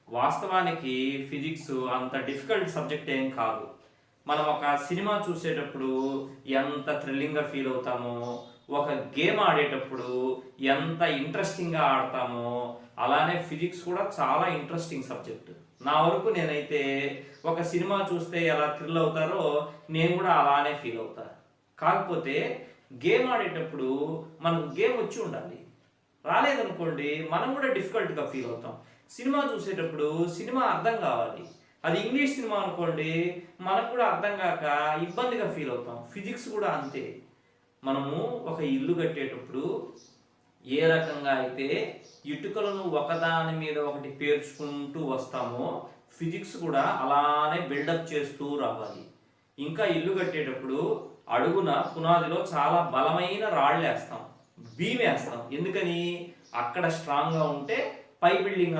వాస్తవానికి ఫిజిక్స్ అంత difficult subject ఏం కాదు. మనం ఒక సినిమా చూసేటప్పుడు ఎంత థ్రిల్లింగ్‌గా ఫీల్ అవుతామో, ఒక గేమ్ ఆడేటప్పుడు ఎంత ఇంట్రెస్టింగ్‌గా ఆడతామో, అలానే ఫిజిక్స్ కూడా చాలా ఇంట్రెస్టింగ్ సబ్జెక్ట్. నా వరకు నేనైతే ఒక సినిమా చూస్తే ఎలా థ్రిల్ అవుతారో నేను కూడా అలానే ఫీల్ అవుతా. కాకపోతే గేమ్ ఆడేటప్పుడు మనకు గేమ్ వచ్చి ఉండాలి. రాలేదనుకోండి మనం కూడా డిఫికల్ట్‌గా ఫీల్ అవుతాం. సినిమా చూసేటప్పుడు సినిమా అర్థం కావాలి. అది ఇంగ్లీష్ సినిమా అనుకోండి మనకు కూడా అర్థం కాక ఇబ్బందిగా ఫీల్ అవుతాం. ఫిజిక్స్ కూడా అంతే. మనము ఒక ఇల్లు కట్టేటప్పుడు ఏ రకంగా అయితే ఇటుకలను ఒకదాని మీద ఒకటి పేర్చుకుంటూ వస్తామో ఫిజిక్స్ కూడా అలానే బిల్డప్ చేస్తూ రావాలి. ఇంకా ఇల్లు కట్టేటప్పుడు అడుగున పునాదిలో చాలా బలమైన రాళ్ళు వేస్తాం, బీమ్ వేస్తాం. ఎందుకని? అక్కడ స్ట్రాంగ్గా ఉంటే పై బిల్డింగ్